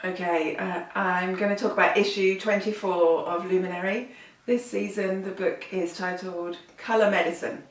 Okay, I'm going to talk about issue 24 of Luminary. This season the book is titled Colour Medicine.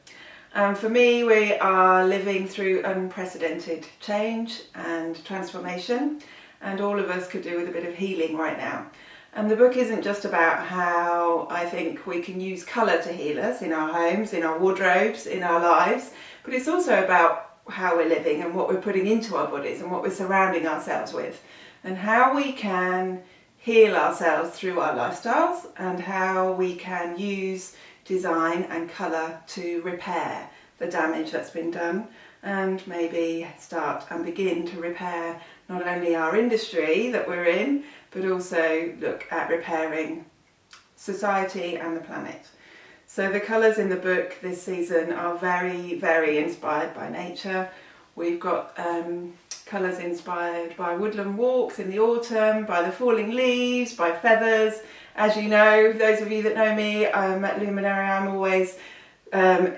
For me, we are living through unprecedented change and transformation, and all of us could do with a bit of healing right now. And the book isn't just about how I think we can use colour to heal us in our homes, in our wardrobes, in our lives, but it's also about how we're living and what we're putting into our bodies and what we're surrounding ourselves with, and how we can heal ourselves through our lifestyles, and how we can use design and colour to repair the damage that's been done, and maybe start and begin to repair not only our industry that we're in, but also look at repairing society and the planet. So the colours in the book this season are very, very inspired by nature. We've got colours inspired by woodland walks in the autumn, by the falling leaves, by feathers. As you know, those of you that know me, at Luminary, I'm always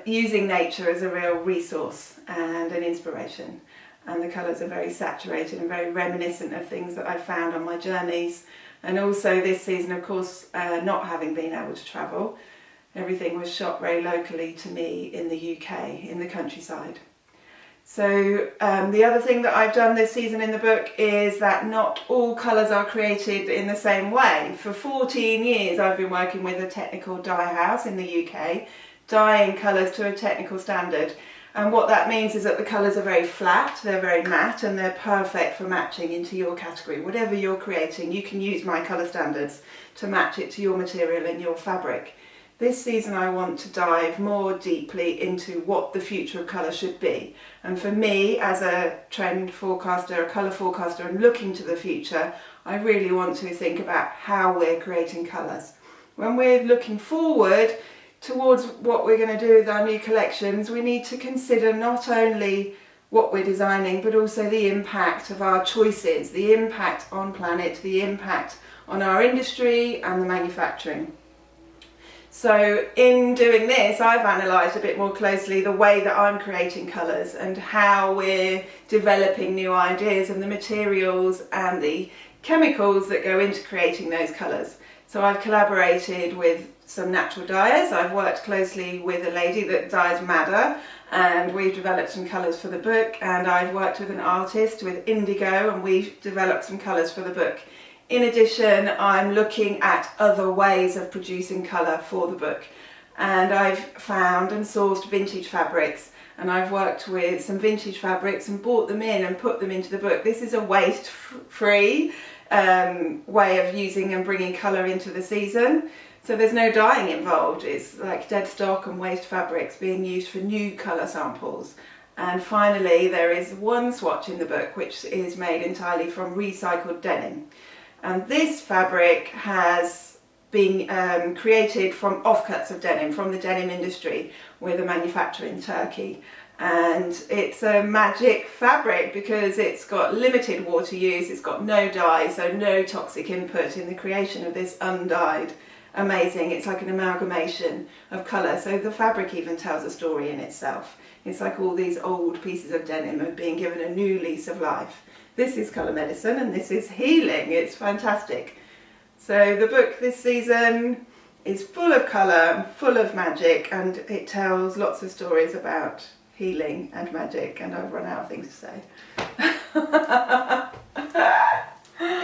using nature as a real resource and an inspiration. And the colours are very saturated and very reminiscent of things that I've found on my journeys. And also this season, of course, not having been able to travel, everything was shot very locally to me in the UK, in the countryside. So the other thing that I've done this season in the book is that not all colours are created in the same way. For 14 years I've been working with a technical dye house in the UK, dyeing colours to a technical standard. And what that means is that the colours are very flat, they're very matte, and they're perfect for matching into your category. Whatever you're creating, you can use my colour standards to match it to your material and your fabric. This season I want to dive more deeply into what the future of colour should be. And for me, as a trend forecaster, a colour forecaster, and looking to the future, I really want to think about how we're creating colours. When we're looking forward towards what we're going to do with our new collections, we need to consider not only what we're designing, but also the impact of our choices, the impact on planet, the impact on our industry and the manufacturing. So in doing this, I've analysed a bit more closely the way that I'm creating colours and how we're developing new ideas and the materials and the chemicals that go into creating those colours. So I've collaborated with some natural dyers. I've worked closely with a lady that dyes madder, and we've developed some colours for the book, and I've worked with an artist with indigo, and we've developed some colours for the book. In addition, I'm looking at other ways of producing colour for the book, and I've found and sourced vintage fabrics, and I've worked with some vintage fabrics and bought them in and put them into the book. This is a waste-free way of using and bringing colour into the season. So there's no dyeing involved. It's like dead stock and waste fabrics being used for new colour samples. And finally, there is one swatch in the book which is made entirely from recycled denim. And this fabric has been created from offcuts of denim, from the denim industry, with a manufacturer in Turkey. And it's a magic fabric because it's got limited water use, it's got no dye, so no toxic input in the creation of this undyed, amazing, it's like an amalgamation of colour. So the fabric even tells a story in itself. It's like all these old pieces of denim are being given a new lease of life. This is colour medicine and this is healing. It's fantastic. So the book this season is full of colour and full of magic, and it tells lots of stories about healing and magic, and I've run out of things to say.